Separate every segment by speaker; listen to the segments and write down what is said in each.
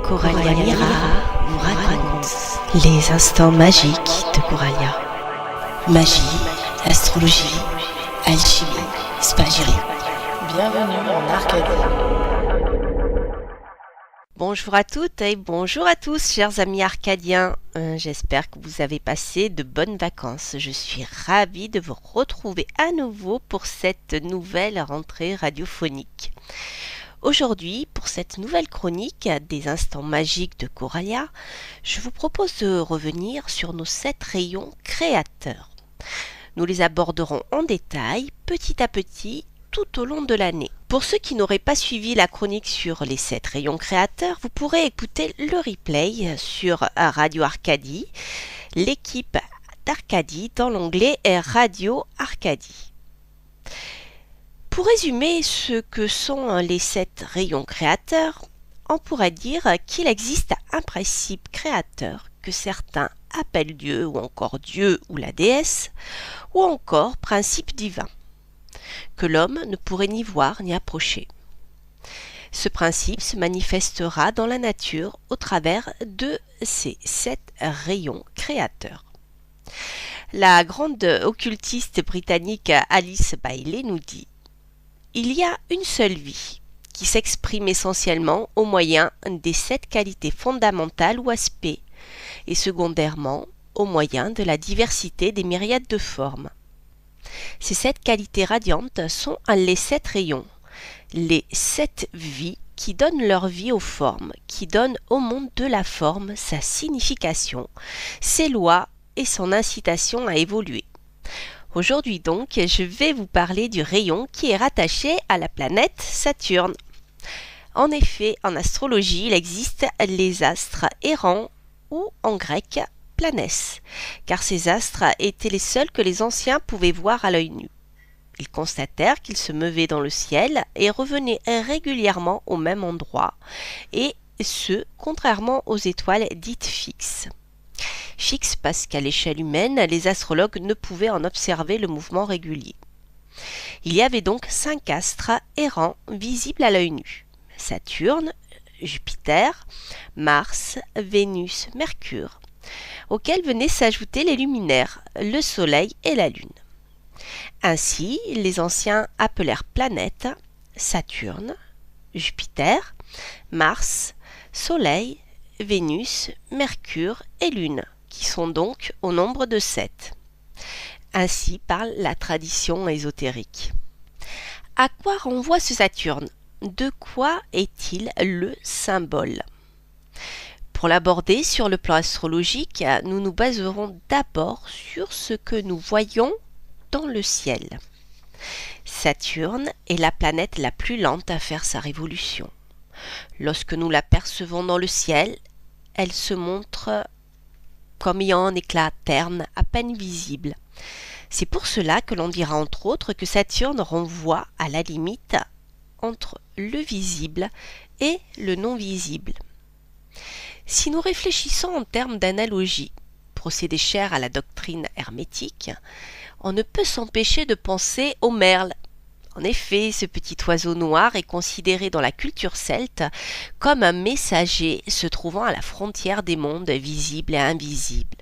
Speaker 1: Coralia Mira vous raconte les instants magiques de Coralia. Magie, astrologie, alchimie, spagyrie.
Speaker 2: Bienvenue en Arcadie.
Speaker 1: Bonjour à toutes et bonjour à tous, chers amis arcadiens. J'espère que vous avez passé de bonnes vacances. Je suis ravie de vous retrouver à nouveau pour cette nouvelle rentrée radiophonique. Aujourd'hui, pour cette nouvelle chronique des instants magiques de Coralia, je vous propose de revenir sur nos 7 rayons créateurs. Nous les aborderons en détail, petit à petit, tout au long de l'année. Pour ceux qui n'auraient pas suivi la chronique sur les 7 rayons créateurs, vous pourrez écouter le replay sur Radio Arcadie, l'équipe d'Arcadie dans l'onglet Radio Arcadie. Pour résumer ce que sont les 7 rayons créateurs, on pourrait dire qu'il existe un principe créateur que certains appellent Dieu ou encore Dieu ou la déesse, ou encore principe divin, que l'homme ne pourrait ni voir ni approcher. Ce principe se manifestera dans la nature au travers de ces 7 rayons créateurs. La grande occultiste britannique Alice Bailey nous dit: il y a une seule vie qui s'exprime essentiellement au moyen des 7 qualités fondamentales ou aspects, et secondairement au moyen de la diversité des myriades de formes. Ces 7 qualités radiantes sont les 7 rayons, les 7 vies qui donnent leur vie aux formes, qui donnent au monde de la forme sa signification, ses lois et son incitation à évoluer. Aujourd'hui donc, je vais vous parler du rayon qui est rattaché à la planète Saturne. En effet, en astrologie, il existe les astres errants ou en grec planètes, car ces astres étaient les seuls que les anciens pouvaient voir à l'œil nu. Ils constatèrent qu'ils se meuvaient dans le ciel et revenaient régulièrement au même endroit, et ce, contrairement aux étoiles dites fixes. Fixe parce qu'à l'échelle humaine, les astrologues ne pouvaient en observer le mouvement régulier. Il y avait donc 5 astres errants visibles à l'œil nu: Saturne, Jupiter, Mars, Vénus, Mercure, auxquels venaient s'ajouter les luminaires, le Soleil et la Lune. Ainsi, les anciens appelèrent planètes Saturne, Jupiter, Mars, Soleil, Vénus, Mercure et Lune, qui sont donc au nombre de 7. Ainsi parle la tradition ésotérique. À quoi renvoie ce Saturne? De quoi est-il le symbole? Pour l'aborder sur le plan astrologique, nous nous baserons d'abord sur ce que nous voyons dans le ciel. Saturne est la planète la plus lente à faire sa révolution. Lorsque nous l'apercevons dans le ciel, elle se montre comme ayant un éclat terne à peine visible. C'est pour cela que l'on dira entre autres que Saturne renvoie à la limite entre le visible et le non visible. Si nous réfléchissons en termes d'analogie, procédé cher à la doctrine hermétique, on ne peut s'empêcher de penser au merle. En effet, ce petit oiseau noir est considéré dans la culture celte comme un messager se trouvant à la frontière des mondes visibles et invisibles.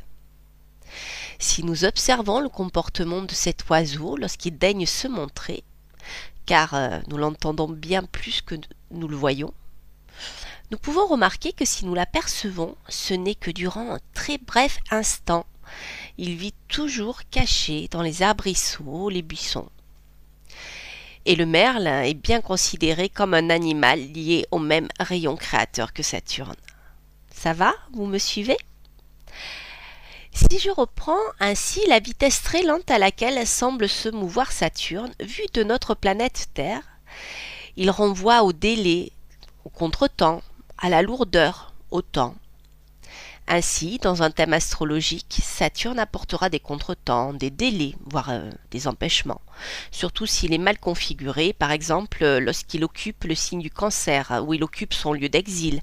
Speaker 1: Si nous observons le comportement de cet oiseau lorsqu'il daigne se montrer, car nous l'entendons bien plus que nous le voyons, nous pouvons remarquer que si nous l'apercevons, ce n'est que durant un très bref instant. Il vit toujours caché dans les arbrisseaux, les buissons. Et le merle est bien considéré comme un animal lié au même rayon créateur que Saturne. Ça va? Vous me suivez? Si je reprends ainsi la vitesse très lente à laquelle semble se mouvoir Saturne, vue de notre planète Terre, il renvoie au délai, au contretemps, à la lourdeur, au temps. Ainsi, dans un thème astrologique, Saturne apportera des contretemps, des délais, voire des empêchements, surtout s'il est mal configuré, par exemple lorsqu'il occupe le signe du Cancer, où il occupe son lieu d'exil,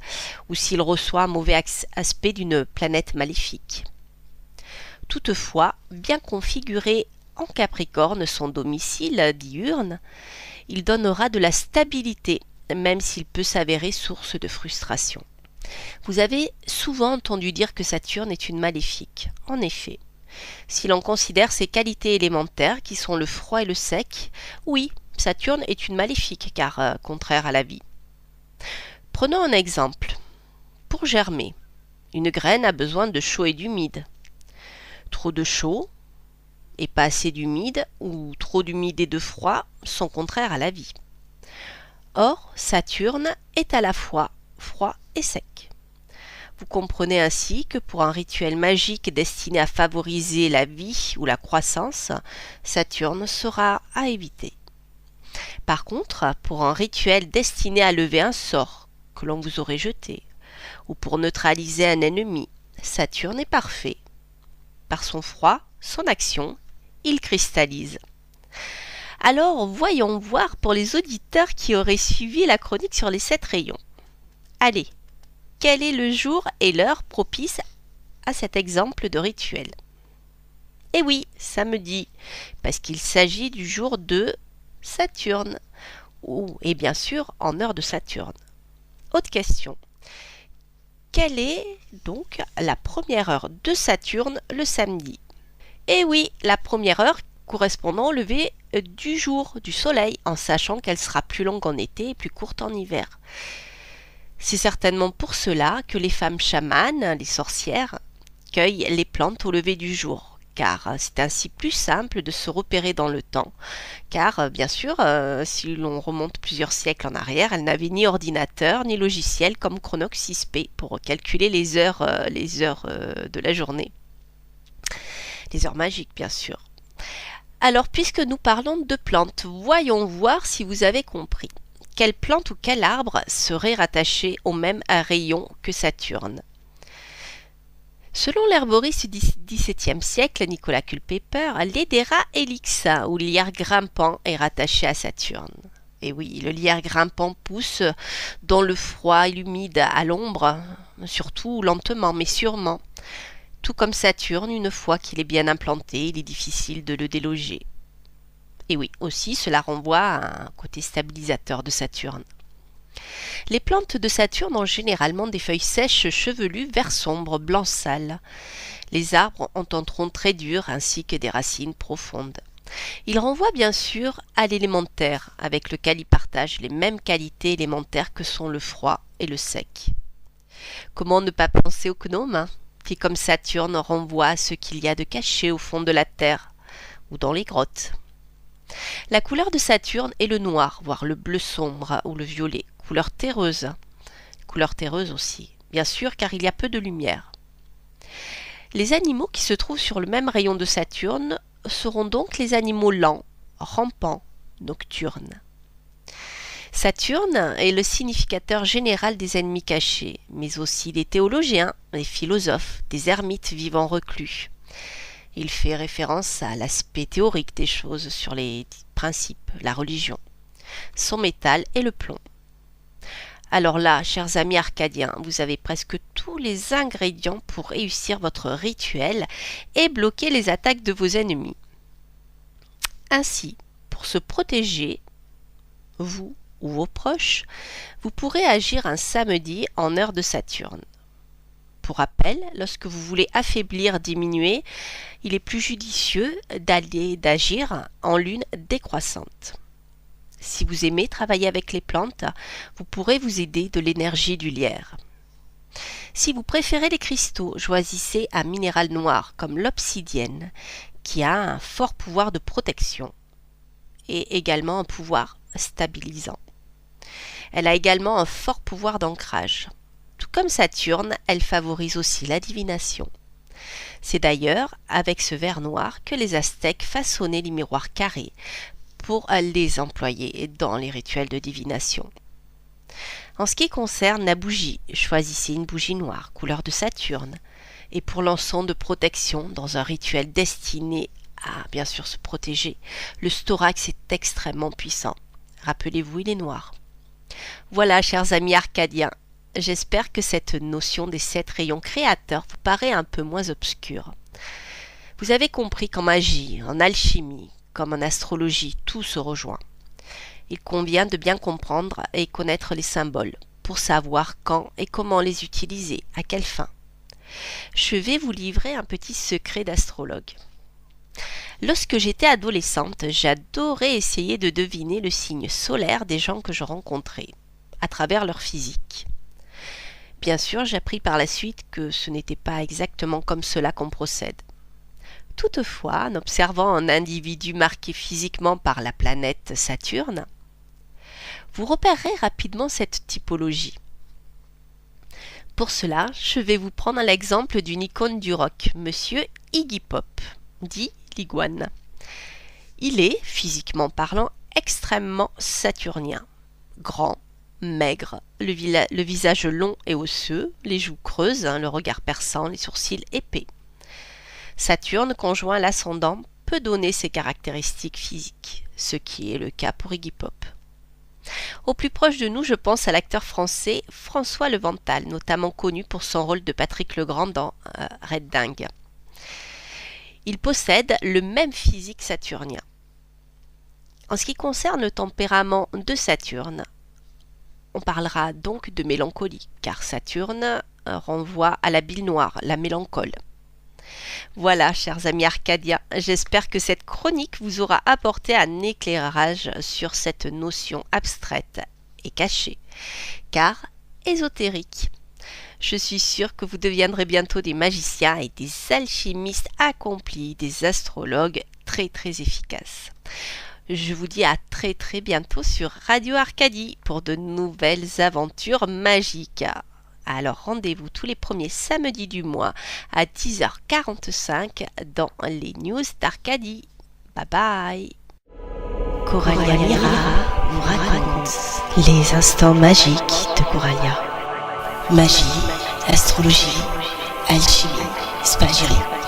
Speaker 1: ou s'il reçoit un mauvais aspect d'une planète maléfique. Toutefois, bien configuré en Capricorne, son domicile diurne, il donnera de la stabilité, même s'il peut s'avérer source de frustration. Vous avez souvent entendu dire que Saturne est une maléfique. En effet, si l'on considère ses qualités élémentaires qui sont le froid et le sec, oui, Saturne est une maléfique car contraire à la vie. Prenons un exemple. Pour germer, une graine a besoin de chaud et d'humide. Trop de chaud et pas assez d'humide ou trop d'humide et de froid sont contraires à la vie. Or, Saturne est à la fois froid et sec. Vous comprenez ainsi que pour un rituel magique destiné à favoriser la vie ou la croissance, Saturne sera à éviter. Par contre, pour un rituel destiné à lever un sort que l'on vous aurait jeté, ou pour neutraliser un ennemi, Saturne est parfait. Par son froid, son action, il cristallise. Alors, voyons voir pour les auditeurs qui auraient suivi la chronique sur les 7 rayons. Allez, quel est le jour et l'heure propice à cet exemple de rituel? Eh oui, samedi, parce qu'il s'agit du jour de Saturne, et bien sûr en heure de Saturne. Autre question. Quelle est donc la première heure de Saturne le samedi? Eh oui, la première heure correspondant au lever du jour, du soleil, en sachant qu'elle sera plus longue en été et plus courte en hiver. C'est certainement pour cela que les femmes chamanes, les sorcières, cueillent les plantes au lever du jour, car c'est ainsi plus simple de se repérer dans le temps, car bien sûr, si l'on remonte plusieurs siècles en arrière, elles n'avaient ni ordinateur ni logiciel comme Chronox 6P pour calculer les heures de la journée. Les heures magiques, bien sûr. Alors, puisque nous parlons de plantes, voyons voir si vous avez compris. Quelle plante ou quel arbre serait rattaché au même rayon que Saturne? Selon l'herboriste du XVIIe siècle, Nicolas Culpeper, l'Hedera helix, ou lierre grimpant, est rattaché à Saturne. Et oui, le lierre grimpant pousse dans le froid et l'humide à l'ombre, surtout lentement mais sûrement. Tout comme Saturne, une fois qu'il est bien implanté, il est difficile de le déloger. Et oui, aussi, cela renvoie à un côté stabilisateur de Saturne. Les plantes de Saturne ont généralement des feuilles sèches chevelues vert sombre, blanc sale. Les arbres ont un tronc très dur ainsi que des racines profondes. Ils renvoient bien sûr à l'élémentaire, avec lequel ils partagent les mêmes qualités élémentaires que sont le froid et le sec. Comment ne pas penser aux gnomes, qui comme Saturne renvoient à ce qu'il y a de caché au fond de la terre ou dans les grottes. La couleur de Saturne est le noir, voire le bleu sombre ou le violet, couleur terreuse aussi, bien sûr car il y a peu de lumière. Les animaux qui se trouvent sur le même rayon de Saturne seront donc les animaux lents, rampants, nocturnes. Saturne est le significateur général des ennemis cachés, mais aussi des théologiens, des philosophes, des ermites vivant reclus. Il fait référence à l'aspect théorique des choses sur les principes, la religion. Son métal est le plomb. Alors là, chers amis arcadiens, vous avez presque tous les ingrédients pour réussir votre rituel et bloquer les attaques de vos ennemis. Ainsi, pour se protéger, vous ou vos proches, vous pourrez agir un samedi en heure de Saturne. Pour rappel, lorsque vous voulez affaiblir, diminuer, il est plus judicieux d'agir en lune décroissante. Si vous aimez travailler avec les plantes, vous pourrez vous aider de l'énergie du lierre. Si vous préférez les cristaux, choisissez un minéral noir comme l'obsidienne, qui a un fort pouvoir de protection et également un pouvoir stabilisant. Elle a également un fort pouvoir d'ancrage. Tout comme Saturne, elle favorise aussi la divination. C'est d'ailleurs avec ce verre noir que les Aztèques façonnaient les miroirs carrés pour les employer dans les rituels de divination. En ce qui concerne la bougie, choisissez une bougie noire, couleur de Saturne, et pour l'encens de protection dans un rituel destiné à bien sûr se protéger, le storax est extrêmement puissant. Rappelez-vous, il est noir. Voilà, chers amis arcadiens, j'espère que cette notion des 7 rayons créateurs vous paraît un peu moins obscure. Vous avez compris qu'en magie, en alchimie, comme en astrologie, tout se rejoint. Il convient de bien comprendre et connaître les symboles. pour savoir quand et comment les utiliser, à quelle fin. Je vais vous livrer un petit secret d'astrologue. Lorsque j'étais adolescente, j'adorais essayer de deviner le signe solaire des gens que je rencontrais, à travers leur physique. Bien sûr, j'appris par la suite que ce n'était pas exactement comme cela qu'on procède. Toutefois, en observant un individu marqué physiquement par la planète Saturne, vous repérerez rapidement cette typologie. Pour cela, je vais vous prendre l'exemple d'une icône du rock, Monsieur Iggy Pop, dit l'iguane. Il est, physiquement parlant, extrêmement saturnien. Grand, maigre, le visage long et osseux, les joues creuses, le regard perçant, les sourcils épais. Saturne, conjoint à l'ascendant, peut donner ses caractéristiques physiques, ce qui est le cas pour Iggy Pop. Au plus proche de nous, je pense à l'acteur français François Leventhal, notamment connu pour son rôle de Patrick Legrand dans Red Dingue. Il possède le même physique saturnien. En ce qui concerne le tempérament de Saturne, on parlera donc de mélancolie, car Saturne renvoie à la bile noire, la mélancole. Voilà, chers amis arcadiens, j'espère que cette chronique vous aura apporté un éclairage sur cette notion abstraite et cachée, car ésotérique. Je suis sûre que vous deviendrez bientôt des magiciens et des alchimistes accomplis, des astrologues très efficaces. Je vous dis à très bientôt sur Radio Arcadie pour de nouvelles aventures magiques. Alors rendez-vous tous les premiers samedis du mois à 10h45 dans les news d'Arcadie. Bye bye.
Speaker 2: Coralia Mira vous raconte les instants magiques de Coralia. Magie, astrologie, alchimie, spagyrie.